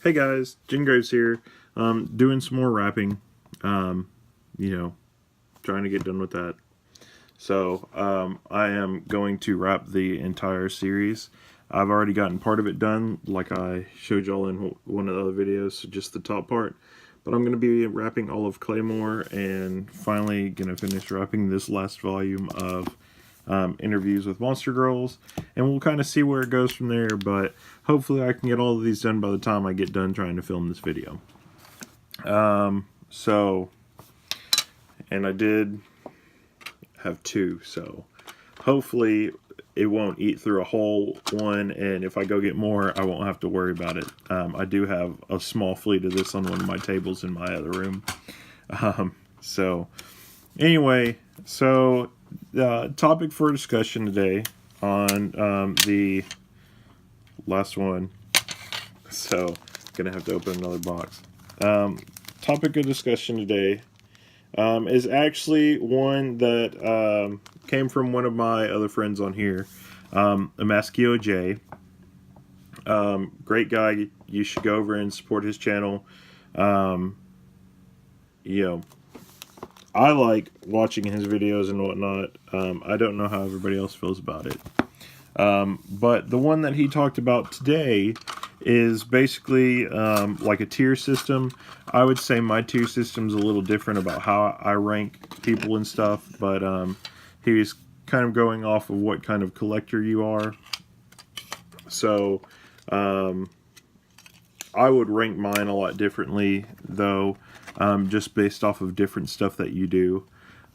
Hey guys, Jin Graves here. Doing some more rapping. You know, trying to get done with that. So, I am going to rap the entire series. I've already gotten part of it done, like I showed y'all in one of the other videos, so just the top part. But I'm going to be rapping all of Claymore, and finally going to finish rapping this last volume of interviews with Monster Girls, and we'll kind of see where it goes from there, but hopefully I can get all of these done by the time I get done trying to film this video. And I did have two, so hopefully it won't eat through a whole one, and if I go get more, I won't have to worry about it. I do have a small fleet of this on one of my tables in my other room. Anyway, the topic for discussion today on the last one, so gonna have to open another box. Topic of discussion today is actually one that came from one of my other friends on here, aMeskeOHJ. Great guy. You should go over and support his channel. You know, I like watching his videos and whatnot. I don't know how everybody else feels about it. But the one that he talked about today is basically like a tier system. I would say my tier system's a little different about how I rank people and stuff, but he was kind of going off of what kind of collector you are. So I would rank mine a lot differently, though, just based off of different stuff that you do.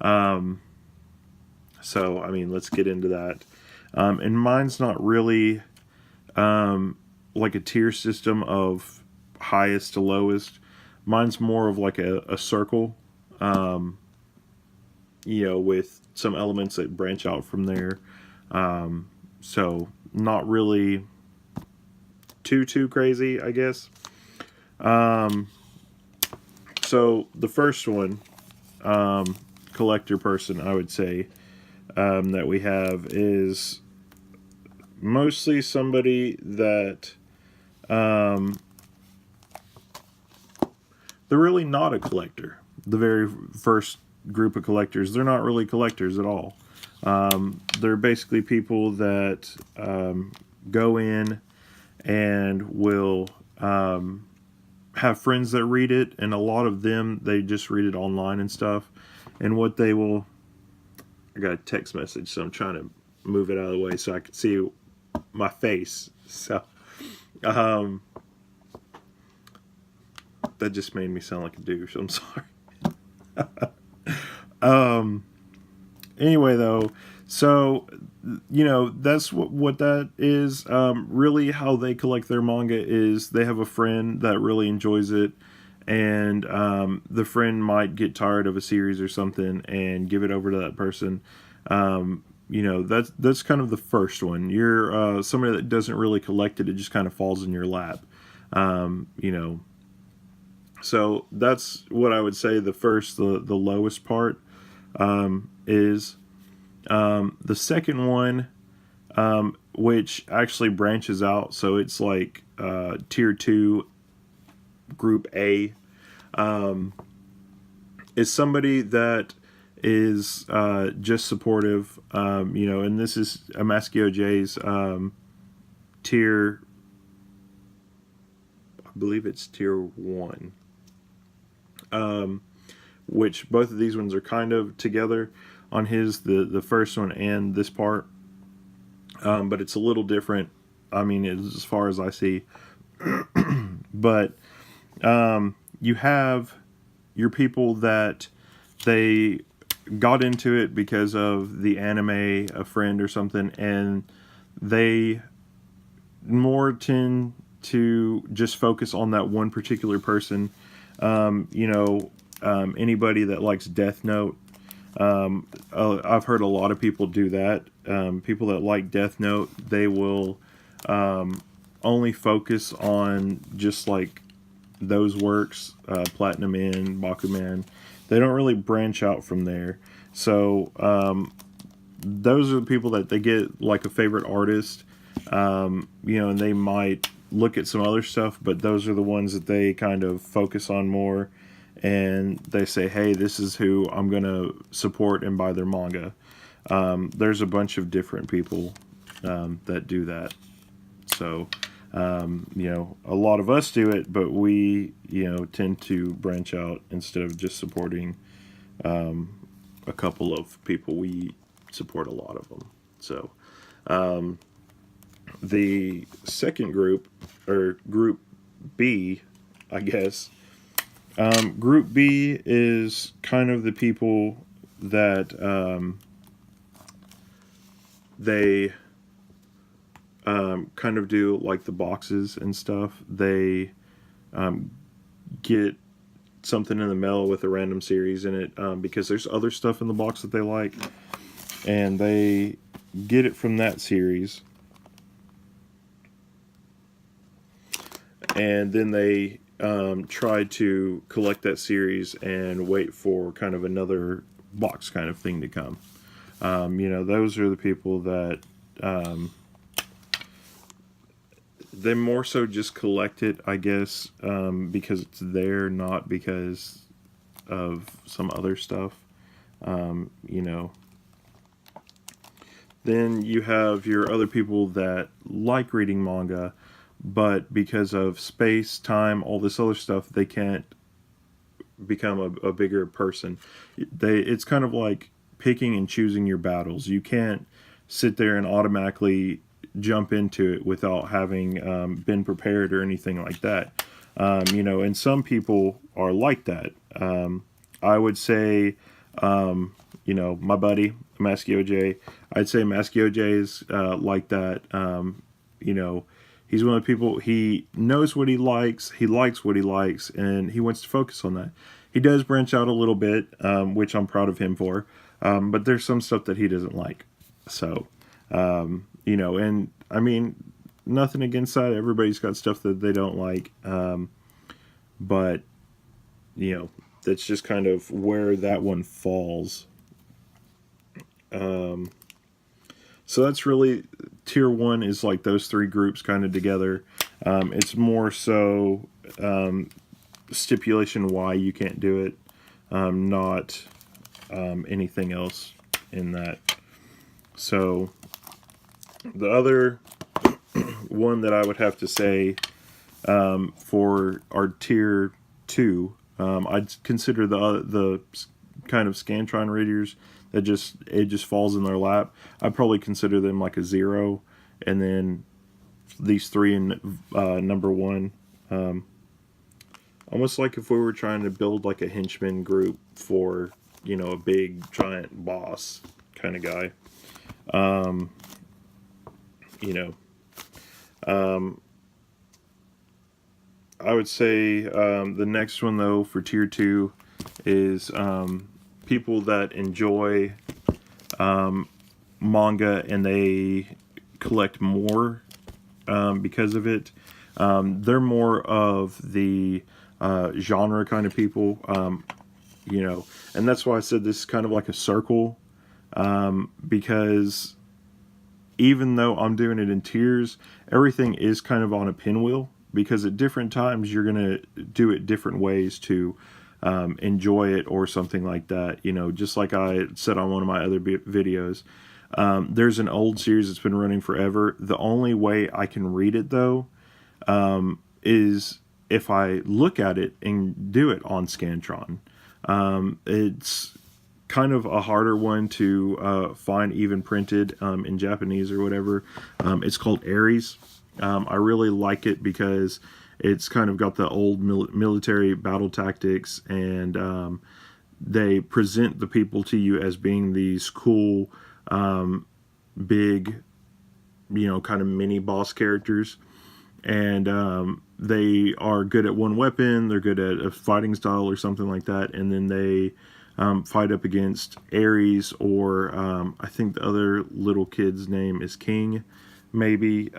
So, I mean, let's get into that. And mine's not really like a tier system of highest to lowest. Mine's more of like a circle, you know, with some elements that branch out from there. So, not really too crazy, I guess. So the first one, collector person, I would say, that we have is mostly somebody that they're really not a collector. The very first group of collectors, they're not really collectors at all. They're basically people that go in and will have friends that read it, and a lot of them, they just read it online and stuff. And what they will, I got a text message, so I'm trying to move it out of the way so I can see my face. So that just made me sound like a douche. I'm sorry. Anyway, though, so, you know, that's what that is. Really, how they collect their manga is they have a friend that really enjoys it, and the friend might get tired of a series or something and give it over to that person. You know, that's kind of the first one. You're somebody that doesn't really collect it; it just kind of falls in your lap. You know, so that's what I would say. The lowest part is. The second one, which actually branches out, so it's like tier 2, group A, is somebody that is just supportive, you know, and this is aMeskeOHJ's tier, I believe it's tier 1, which both of these ones are kind of together on his, the first one and this part, but it's a little different, I mean, as far as I see. But you have your people that they got into it because of the anime, a friend or something, and they more tend to just focus on that one particular person. You know, anybody that likes Death Note, I've heard a lot of people do that. People that like Death Note, they will only focus on just like those works, Platinum Man, Bakuman. They don't really branch out from there. So those are the people that they get like a favorite artist, you know, and they might look at some other stuff, but those are the ones that they kind of focus on more, and they say, hey, this is who I'm going to support and buy their manga. There's a bunch of different people that do that. So, you know, a lot of us do it, but we, you know, tend to branch out instead of just supporting a couple of people. We support a lot of them. So, the second group, or Group B, I guess, Group B is kind of the people that they kind of do like the boxes and stuff. They get something in the mail with a random series in it because there's other stuff in the box that they like, and they get it from that series, and then they try to collect that series and wait for kind of another box kind of thing to come. You know, those are the people that they more so just collect it, I guess, because it's there, not because of some other stuff. You know. Then you have your other people that like reading manga, but because of space, time, all this other stuff, they can't become a bigger person. It's kind of like picking and choosing your battles. You can't sit there and automatically jump into it without having been prepared or anything like that. You know, and some people are like that. I would say, you know, my buddy, aMeskeOHJ, I'd say aMeskeOHJ is like that. You know, he's one of the people, he knows what he likes what he likes, and he wants to focus on that. He does branch out a little bit, which I'm proud of him for, but there's some stuff that he doesn't like. So, you know, and I mean, nothing against that. Everybody's got stuff that they don't like, but, you know, that's just kind of where that one falls. So that's really, tier one is like those three groups kind of together. It's more so stipulation why you can't do it, not anything else in that. So the other one that I would have to say for our tier two, I'd consider the kind of Scantron readers that it just falls in their lap. I'd probably consider them like a 0, and then these three in number 1. Almost like if we were trying to build like a henchman group for, you know, a big giant boss kind of guy. You know, I would say the next one though for tier 2 is people that enjoy manga and they collect more because of it. They're more of the genre kind of people, you know, and that's why I said this is kind of like a circle, because even though I'm doing it in tiers, everything is kind of on a pinwheel, because at different times you're going to do it different ways to enjoy it or something like that. You know, just like I said on one of my other videos, there's an old series that's been running forever. The only way I can read it though is if I look at it and do it on Scantron. It's kind of a harder one to find even printed in Japanese or whatever. It's called Aries. I really like it because it's kind of got the old military battle tactics, and they present the people to you as being these cool, big, you know, kind of mini boss characters. And they are good at one weapon, they're good at a fighting style or something like that, and then they fight up against Ares, or I think the other little kid's name is King, maybe.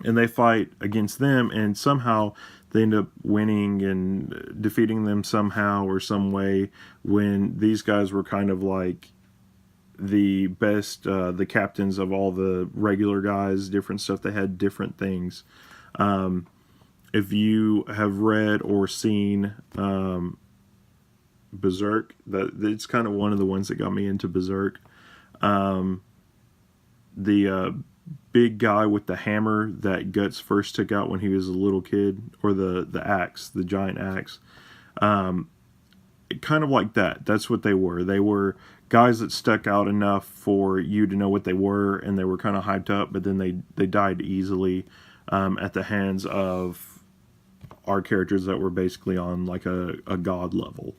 And they fight against them, and somehow they end up winning and defeating them somehow or some way, when these guys were kind of like the best, the captains of all the regular guys, different stuff. They had different things. If you have read or seen Berserk, that it's kind of one of the ones that got me into Berserk. The big guy with the hammer that Guts first took out when he was a little kid, or the axe, the giant axe. Kind of like that. That's what they were. They were guys that stuck out enough for you to know what they were, and they were kind of hyped up, but then they died easily at the hands of our characters that were basically on like a god level.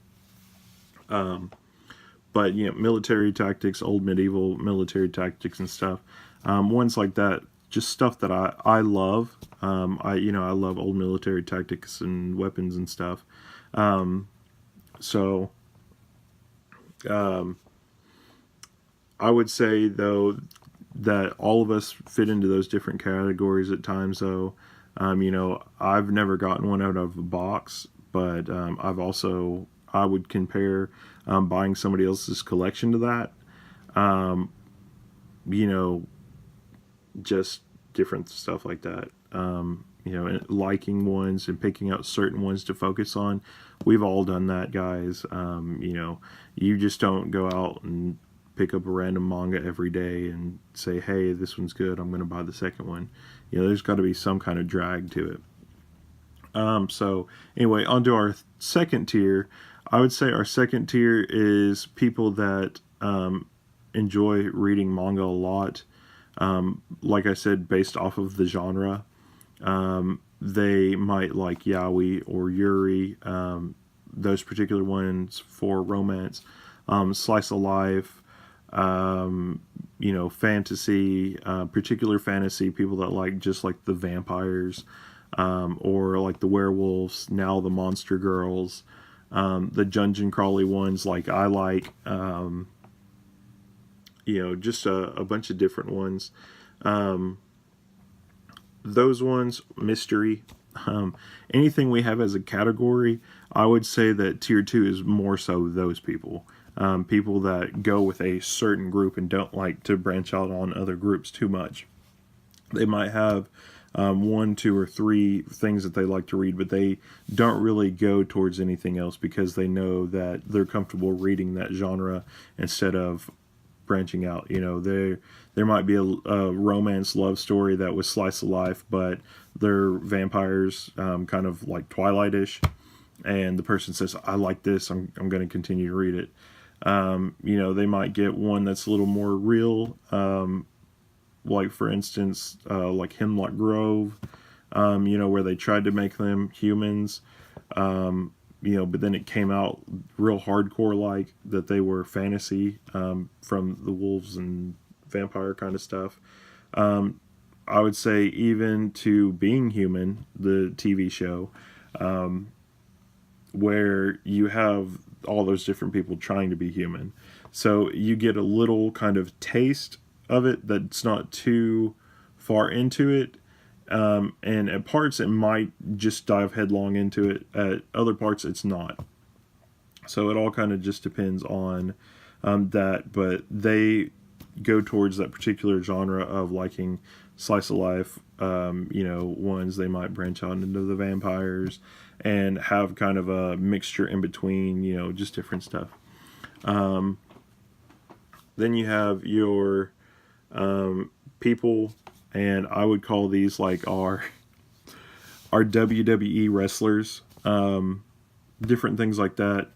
But military tactics, old medieval military tactics and stuff. Ones like that, just stuff that I love. I love old military tactics and weapons and stuff. So I would say though that all of us fit into those different categories at times. Though, I've never gotten one out of a box, but I would compare buying somebody else's collection to that. Just different stuff like that. And liking ones and picking out certain ones to focus on. We've all done that, guys. You just don't go out and pick up a random manga every day and say, hey, this one's good, I'm going to buy the second one. There's got to be some kind of drag to it. So anyway, on to our second tier. I would say our second tier is people that enjoy reading manga a lot. Like I said, based off of the genre. They might like yaoi or yuri, those particular ones for romance, slice of life, fantasy, particular fantasy, people that like just like the vampires, or like the werewolves, now the monster girls, the dungeon crawly ones like I like, just a bunch of different ones. Those ones, mystery, anything we have as a category, I would say that tier 2 is more so those people. People that go with a certain group and don't like to branch out on other groups too much. They might have 1, 2, or 3 things that they like to read, but they don't really go towards anything else because they know that they're comfortable reading that genre instead of branching out. There might be a romance love story that was slice of life, but they're vampires, kind of like Twilight-ish, and the person says, I like this, I'm going to continue to read it. They might get one that's a little more real, like for instance, like Hemlock Grove, where they tried to make them humans, but then it came out real hardcore, like that they were fantasy, from the wolves and vampire kind of stuff. I would say even to Being Human, the TV show, where you have all those different people trying to be human. So you get a little kind of taste of it that's not too far into it. And at parts it might just dive headlong into it. At other parts it's not. So it all kind of just depends on that. But they go towards that particular genre of liking slice of life. Ones they might branch out into the vampires and have kind of a mixture in between, just different stuff. Then you have your people, and I would call these like our WWE wrestlers, different things like that.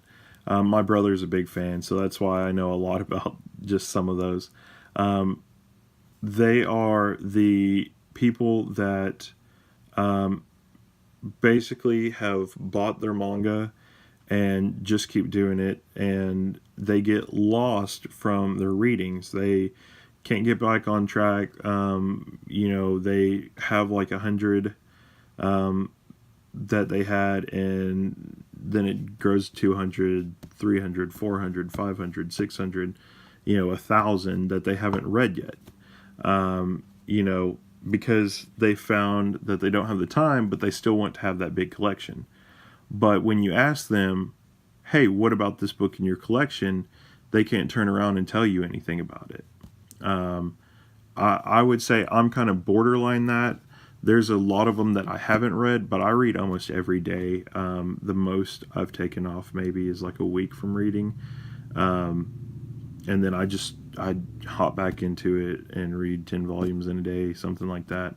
My brother's a big fan, so that's why I know a lot about just some of those. They are the people that basically have bought their manga and just keep doing it, and they get lost from their readings. They can't get back on track. They have like 100 that they had, and then it grows to 200, 300, 400, 500, 600, 1,000 that they haven't read yet. Because they found that they don't have the time, but they still want to have that big collection. But when you ask them, hey, what about this book in your collection? they can't turn around and tell you anything about it. I would say I'm kind of borderline that. There's a lot of them that I haven't read, but I read almost every day. The most I've taken off maybe is like a week from reading. And then I hop back into it and read 10 volumes in a day, something like that.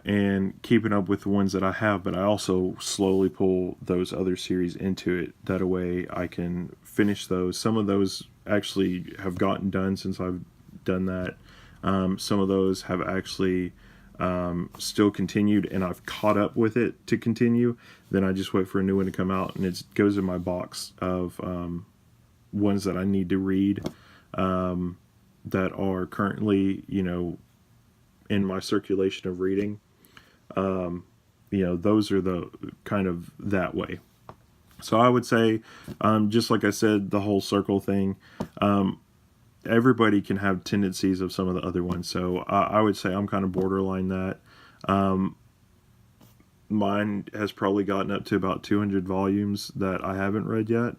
And keeping up with the ones that I have, but I also slowly pull those other series into it. That way I can finish those. Some of those actually have gotten done since I've done that. Some of those have actually still continued, and I've caught up with it to continue. Then I just wait for a new one to come out, and it goes in my box of ones that I need to read that are currently, in my circulation of reading. Those are the kind of that way. So I would say, just like I said, the whole circle thing, everybody can have tendencies of some of the other ones. So I would say I'm kind of borderline that. Mine has probably gotten up to about 200 volumes that I haven't read yet,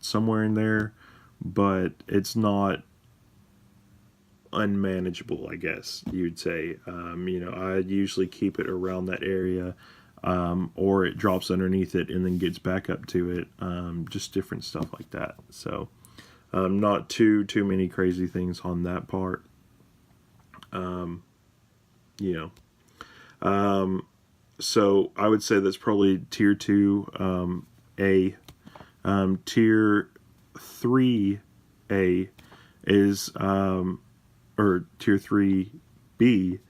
somewhere in there, but it's not unmanageable, I guess you'd say. I usually keep it around that area, or it drops underneath it and then gets back up to it, just different stuff like that. So not too many crazy things on that part. So I would say that's probably tier 2 A. Tier 3A is or tier 3B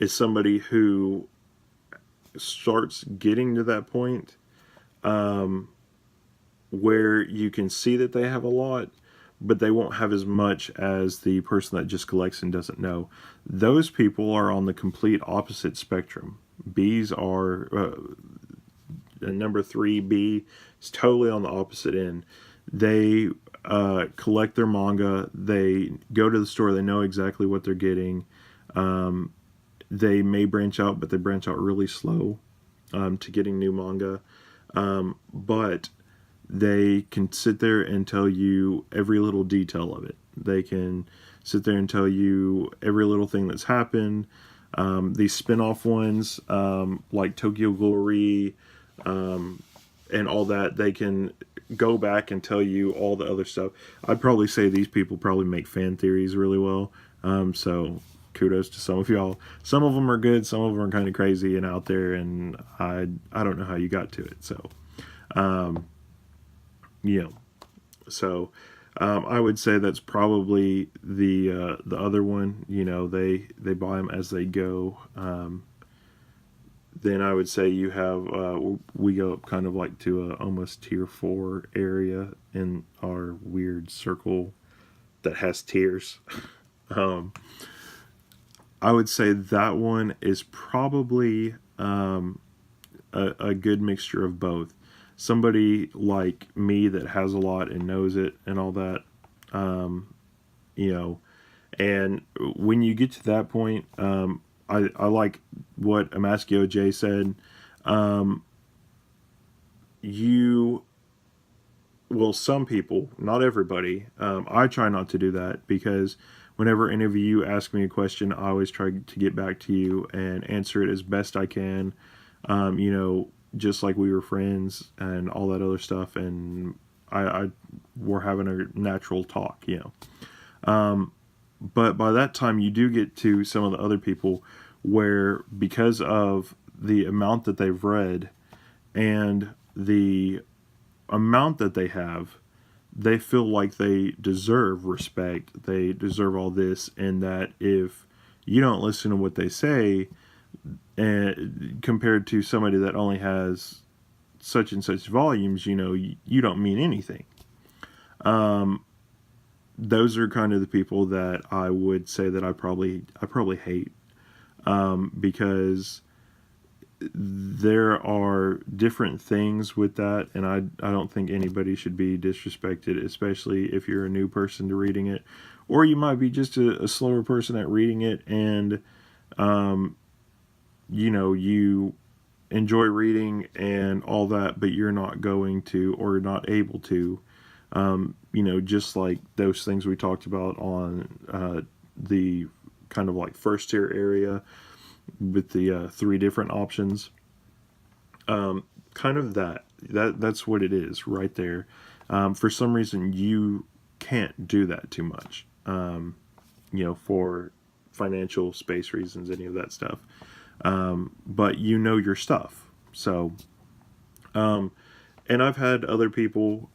is somebody who starts getting to that point where you can see that they have a lot, but they won't have as much as the person that just collects and doesn't know. Those people are on the complete opposite spectrum. B's are number 3B is totally on the opposite end. They collect their manga. They go to the store. They know exactly what they're getting. They may branch out, but they branch out really slow to getting new manga. But they can sit there and tell you every little detail of it. They can sit there and tell you every little thing that's happened. These spin-off ones, like Tokyo Glory, and all that, they can go back and tell you all the other stuff. I'd probably say these people probably make fan theories really well. So kudos to some of y'all. Some of them are good, some of them are kind of crazy and out there, and I don't know how you got to it. So, so I would say that's probably the other one. They buy them as they go. Then I would say you have we go up kind of like to a almost tier 4 area in our weird circle that has tiers. I would say that one is probably a good mixture of both. Somebody like me that has a lot and knows it and all that, and when you get to that point, I like what aMeskeOHJ said. Some people, not everybody, I try not to do that, because whenever any of you ask me a question, I always try to get back to you and answer it as best I can. Just like we were friends and all that other stuff, and we're having a natural talk, But by that time, you do get to some of the other people where, because of the amount that they've read and the amount that they have, they feel like they deserve respect. They deserve all this, and that if you don't listen to what they say, and compared to somebody that only has such and such volumes, you don't mean anything. Those are kind of the people that I would say that I probably hate, because there are different things with that, and I don't think anybody should be disrespected, especially if you're a new person to reading it, or you might be just a slower person at reading it, and you enjoy reading and all that, but you're not going to or not able to, just like those things we talked about on the kind of like first tier area with the 3 different options. Kind of that's what it is right there. For some reason, you can't do that too much, for financial space reasons, any of that stuff. But you know your stuff. So, and I've had other people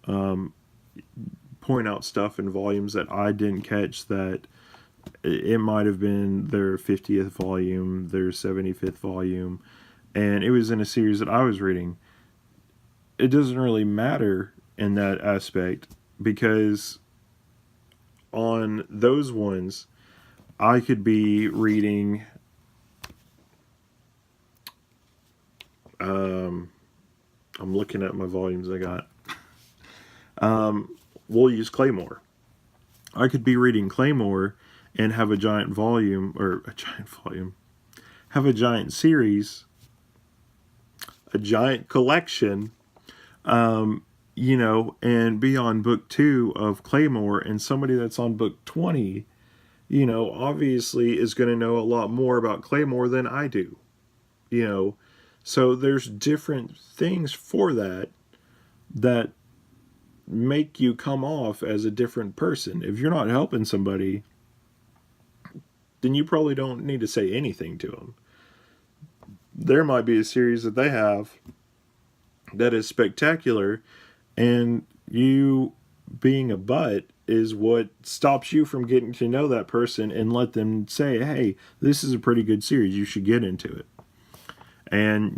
point out stuff in volumes that I didn't catch, that it might have been their 50th volume, their 75th volume, and it was in a series that I was reading. It doesn't really matter in that aspect, because on those ones, I could be reading I'm looking at my volumes I got. We'll use Claymore. I could be reading Claymore and have a giant have a giant series, a giant collection, and be on book 2 of Claymore, and somebody that's on book 20, obviously is going to know a lot more about Claymore than I do, So there's different things for that make you come off as a different person. If you're not helping somebody, then you probably don't need to say anything to them. There might be a series that they have that is spectacular, and you being a butt is what stops you from getting to know that person and let them say, hey, this is a pretty good series, you should get into it. And,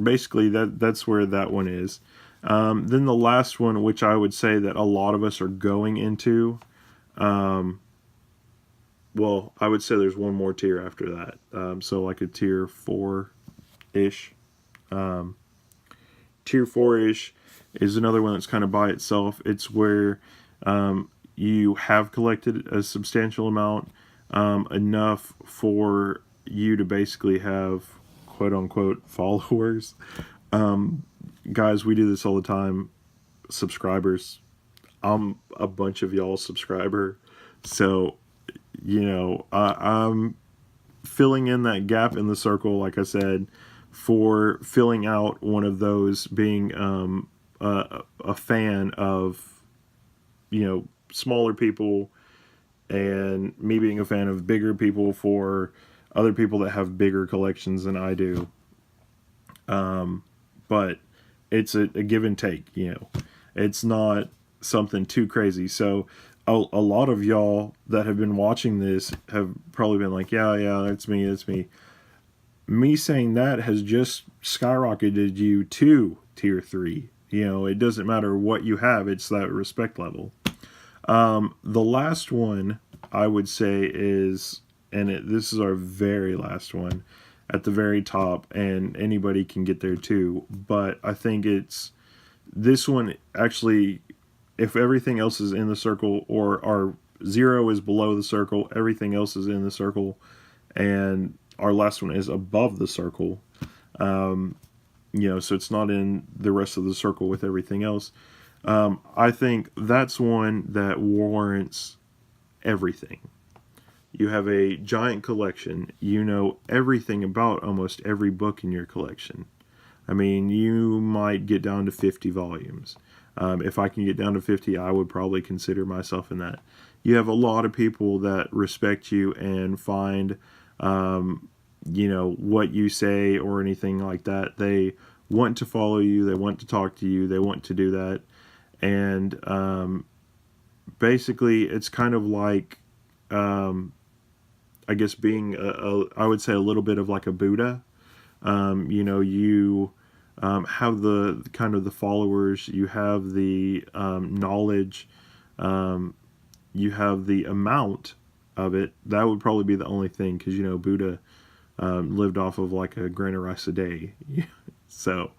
basically that's where that one is. Then the last one, which I would say that a lot of us are going into, I would say there's one more tier after that. So like a tier 4-ish. Tier 4-ish is another one that's kind of by itself. It's where you have collected a substantial amount, enough for you to basically have quote-unquote followers. Guys, we do this all the time. Subscribers. I'm a bunch of y'all subscriber. So, I'm filling in that gap in the circle, like I said, for filling out one of those, being a fan of, smaller people, and me being a fan of bigger people for other people that have bigger collections than I do. But it's a give and take, It's not something too crazy. So a lot of y'all that have been watching this have probably been like, yeah, that's me. Me saying that has just skyrocketed you to tier 3. It doesn't matter what you have, it's that respect level. The last one I would say is, this is our very last one, at the very top, and anybody can get there too, but I think it's this one actually, if everything else is in the circle, or our 0 is below the circle, everything else is in the circle, and our last one is above the circle, so it's not in the rest of the circle with everything else. I think that's one that warrants everything. You have a giant collection. You know everything about almost every book in your collection. I mean, you might get down to 50 volumes. If I can get down to 50, I would probably consider myself in that. You have a lot of people that respect you and find, what you say or anything like that. They want to follow you. They want to talk to you. They want to do that. And basically, it's kind of like, I guess being I would say a little bit of like a Buddha. You have the kind of the followers, you have the knowledge, you have the amount of it. That would probably be the only thing, because Buddha lived off of like a grain of rice a day, so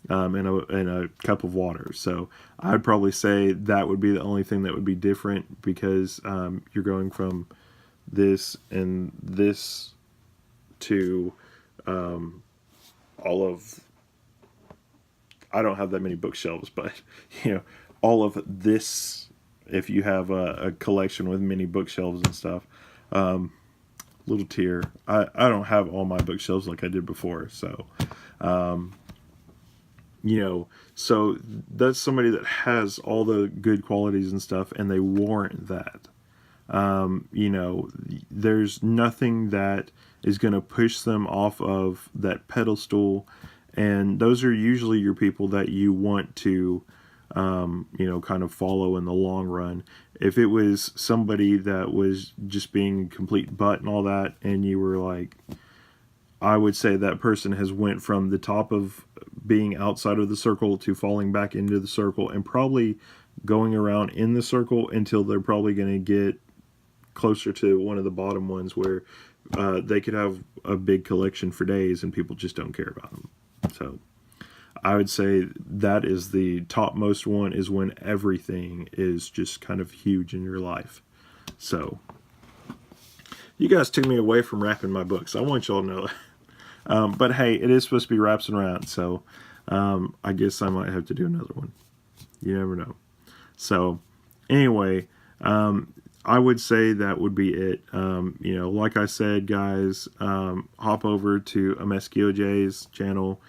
and a cup of water. So I'd probably say that would be the only thing that would be different, because you're going from this and this to all of, I don't have that many bookshelves, but you know, all of this, if you have a collection with many bookshelves and stuff, little tear. I don't have all my bookshelves like I did before, so you know, so that's somebody that has all the good qualities and stuff, and they warrant that. You know, there's nothing that is going to push them off of that pedestal, and those are usually your people that you want to, you know, kind of follow in the long run. If it was somebody that was just being complete butt and all that, and you were like, I would say that person has went from the top of being outside of the circle to falling back into the circle, and probably going around in the circle until they're probably going to get closer to one of the bottom ones where they could have a big collection for days and people just don't care about them. So I would say that is the topmost one, is when everything is just kind of huge in your life. So you guys took me away from wrapping my books. I want y'all to know that. But hey, it is supposed to be wraps and rounds, so I guess I might have to do another one. You never know. So anyway, I would say that would be it. You know, like I said, guys, hop over to aMeskeOHJ's channel.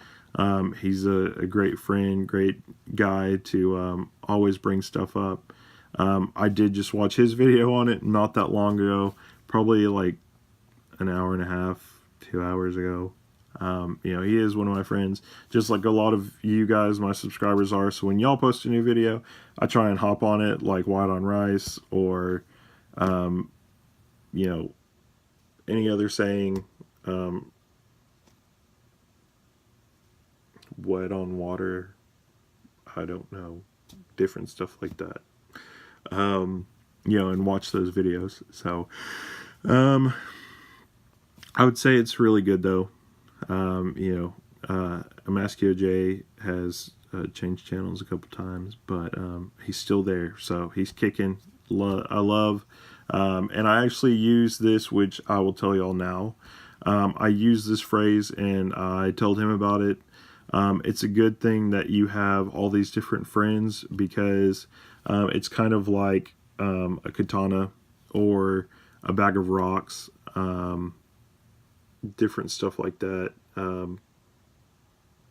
He's a great friend, great guy to always bring stuff up. I did just watch his video on it not that long ago, probably like an hour and a half, 2 hours ago. You know, he is one of my friends, just like a lot of you guys, my subscribers, are. So when y'all post a new video, I try and hop on it, like white on rice, or you know, any other saying, wet on water, I don't know, different stuff like that. You know, and watch those videos. So I would say it's really good though. You know, aMeskeOHJ has changed channels a couple times, but he's still there, so he's kicking. I love, and I actually use this, which I will tell y'all now. I use this phrase, and I told him about it. It's a good thing that you have all these different friends, because it's kind of like a katana or a bag of rocks, different stuff like that,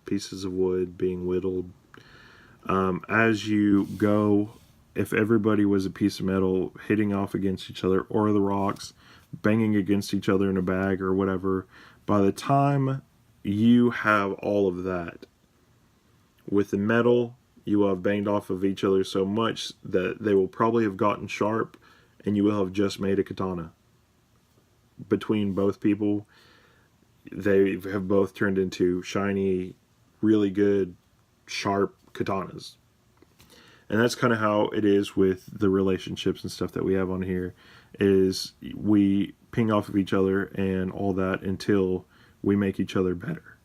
pieces of wood being whittled. As you go, if everybody was a piece of metal hitting off against each other, or the rocks banging against each other in a bag or whatever, by the time you have all of that, with the metal, you will have banged off of each other so much that they will probably have gotten sharp, and you will have just made a katana. Between both people, they have both turned into shiny, really good, sharp katanas. And that's kind of how it is with the relationships and stuff that we have on here, is we ping off of each other and all that until we make each other better.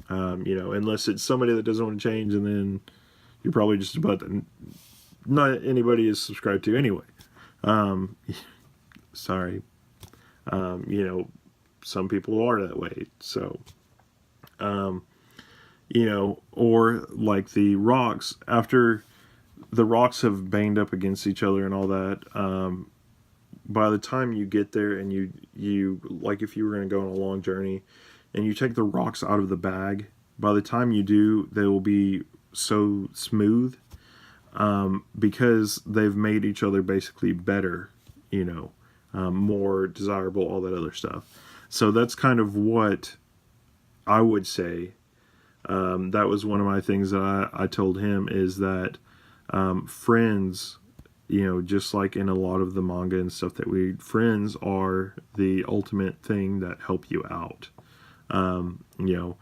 You know, unless it's somebody that doesn't want to change, and then you're probably just about to, not anybody is subscribed to anyway. Sorry. You know, some people are that way. So, you know, or like the rocks, after the rocks have banged up against each other and all that, by the time you get there and you like, if you were going to go on a long journey and you take the rocks out of the bag, by the time you do, they will be so smooth, because they've made each other basically better, you know, more desirable, all that other stuff. So that's kind of what I would say. That was one of my things that I told him, is that friends, you know, just like in a lot of the manga and stuff that we read, friends are the ultimate thing that help you out. You know,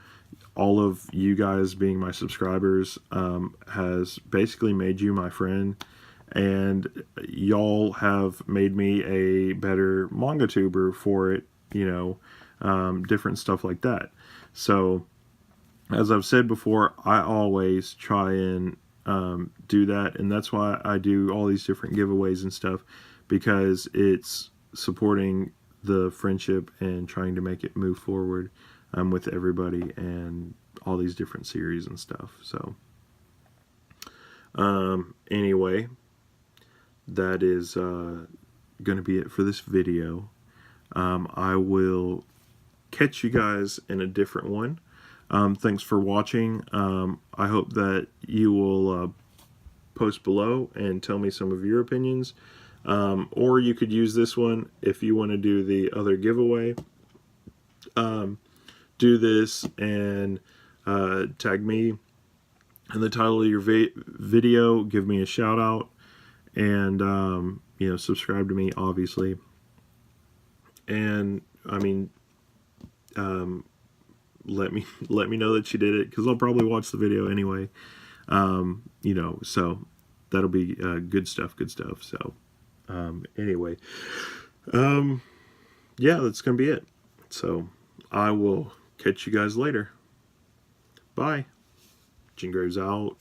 all of you guys being my subscribers has basically made you my friend, and y'all have made me a better manga tuber for it, you know, different stuff like that. So as I've said before, I always try and do that, and that's why I do all these different giveaways and stuff, because it's supporting the friendship and trying to make it move forward with everybody. And all these different series and stuff. So anyway, that is going to be it for this video. I will catch you guys in a different one. Thanks for watching. I hope that you will post below and tell me some of your opinions. Or you could use this one if you want to do the other giveaway. Do this and tag me in the title of your video. Give me a shout out, and you know, subscribe to me, obviously. And I mean, let me know that you did it, because I'll probably watch the video anyway. You know, so that'll be good stuff. So anyway, yeah, that's gonna be it. So I will catch you guys later. Bye. Jingraves out.